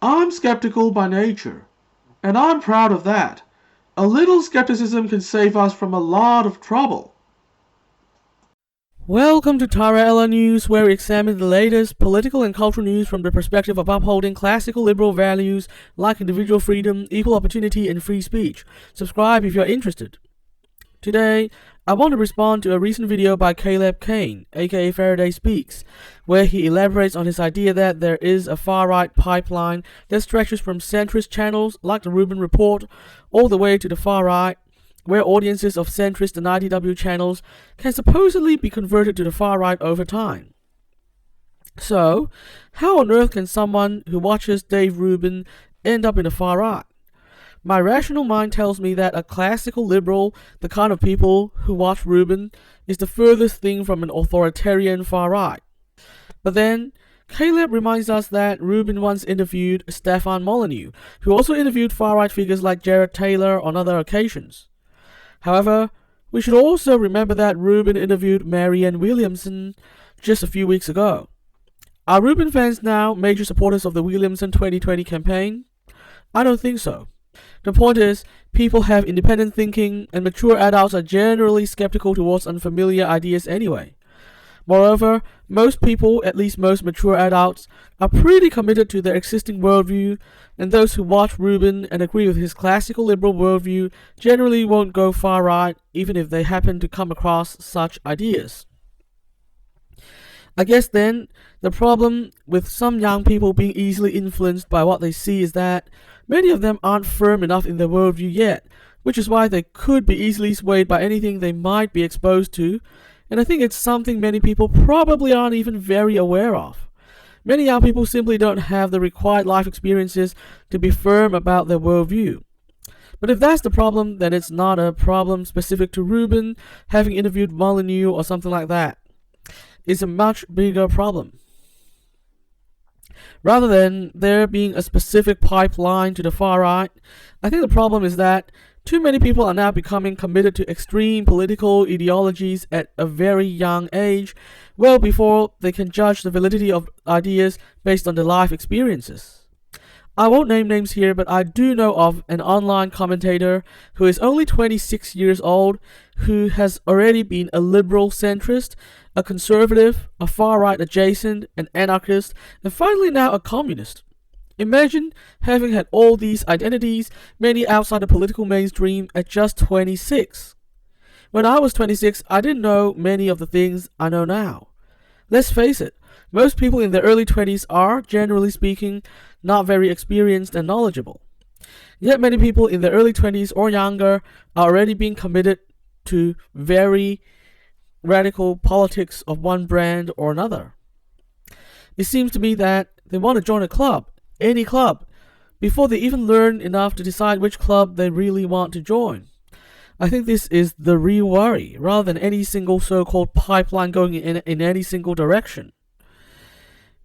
I'm skeptical by nature, and I'm proud of that. A little skepticism can save us from a lot of trouble. Welcome to TaraElla News, where we examine the latest political and cultural news from the perspective of upholding classical liberal values like individual freedom, equal opportunity, and free speech. Subscribe if you're interested. Today, I want to respond to a recent video by Caleb Cain, aka Faraday Speaks, where he elaborates on his idea that there is a far-right pipeline that stretches from centrist channels like the Rubin Report all the way to the far right, where audiences of centrist and anti-sjw channels can supposedly be converted to the far right over time. So, how on earth can someone who watches Dave Rubin end up in the far right? My rational mind tells me that a classical liberal, the kind of people who watch Rubin, is the furthest thing from an authoritarian far right. But then, Caleb reminds us that Rubin once interviewed Stefan Molyneux, who also interviewed far-right figures like Jared Taylor on other occasions. However, we should also remember that Rubin interviewed Marianne Williamson just a few weeks ago. Are Rubin fans now major supporters of the Williamson 2020 campaign? I don't think so. The point is, people have independent thinking, and mature adults are generally skeptical towards unfamiliar ideas anyway. Moreover, most people, at least most mature adults, are pretty committed to their existing worldview, and those who watch Rubin and agree with his classical liberal worldview generally won't go far right, even if they happen to come across such ideas. I guess then, the problem with some young people being easily influenced by what they see is that many of them aren't firm enough in their worldview yet, which is why they could be easily swayed by anything they might be exposed to, and I think it's something many people probably aren't even very aware of. Many young people simply don't have the required life experiences to be firm about their worldview. But if that's the problem, then it's not a problem specific to Rubin having interviewed Molyneux or something like that. It's a much bigger problem. Rather than there being a specific pipeline to the far right, I think the problem is that too many people are now becoming committed to extreme political ideologies at a very young age, well before they can judge the validity of ideas based on their life experiences. I won't name names here, but I do know of an online commentator who is only 26 years old, who has already been a liberal centrist, a conservative, a far-right adjacent, an anarchist, and finally now a communist. Imagine having had all these identities, many outside the political mainstream, at just 26. When I was 26, I didn't know many of the things I know now. Let's face it, most people in their early 20s are, generally speaking, not very experienced and knowledgeable. Yet many people in their early 20s or younger are already being committed to very radical politics of one brand or another. It seems to me that they want to join a club, any club, before they even learn enough to decide which club they really want to join. I think this is the real worry, rather than any single so-called pipeline going in any single direction.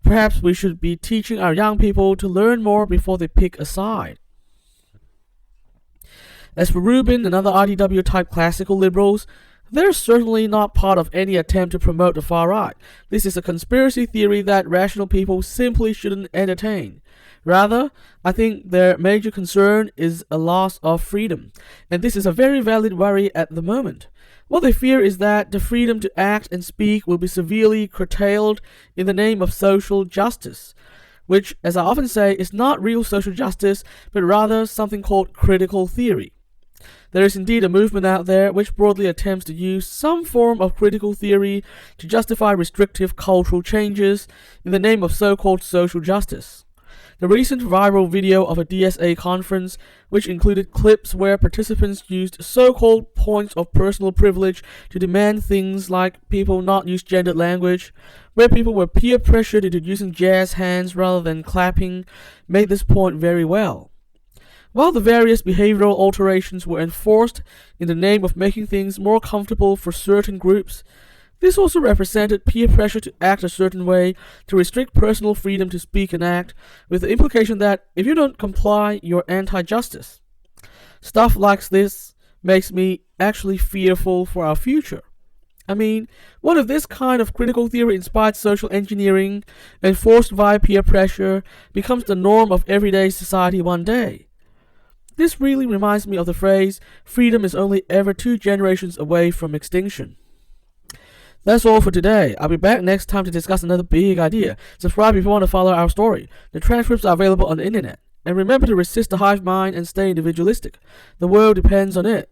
Perhaps we should be teaching our young people to learn more before they pick a side. As for Rubin and other anti-sjw-type classical liberals, they're certainly not part of any attempt to promote the far right. This is a conspiracy theory that rational people simply shouldn't entertain. Rather, I think their major concern is a loss of freedom, and this is a very valid worry at the moment. What they fear is that the freedom to act and speak will be severely curtailed in the name of social justice, which, as I often say, is not real social justice, but rather something called critical theory. There is indeed a movement out there which broadly attempts to use some form of critical theory to justify restrictive cultural changes in the name of so-called social justice. The recent viral video of a DSA conference, which included clips where participants used so-called points of personal privilege to demand things like people not use gendered language, where people were peer pressured into using jazz hands rather than clapping, made this point very well. While the various behavioral alterations were enforced in the name of making things more comfortable for certain groups, this also represented peer pressure to act a certain way, to restrict personal freedom to speak and act, with the implication that if you don't comply, you're anti-justice. Stuff like this makes me actually fearful for our future. I mean, what if this kind of critical theory-inspired social engineering, enforced via peer pressure, becomes the norm of everyday society one day? This really reminds me of the phrase, freedom is only ever 2 generations away from extinction. That's all for today. I'll be back next time to discuss another big idea. Subscribe if you want to follow our story. The transcripts are available on the internet. And remember to resist the hive mind and stay individualistic. The world depends on it.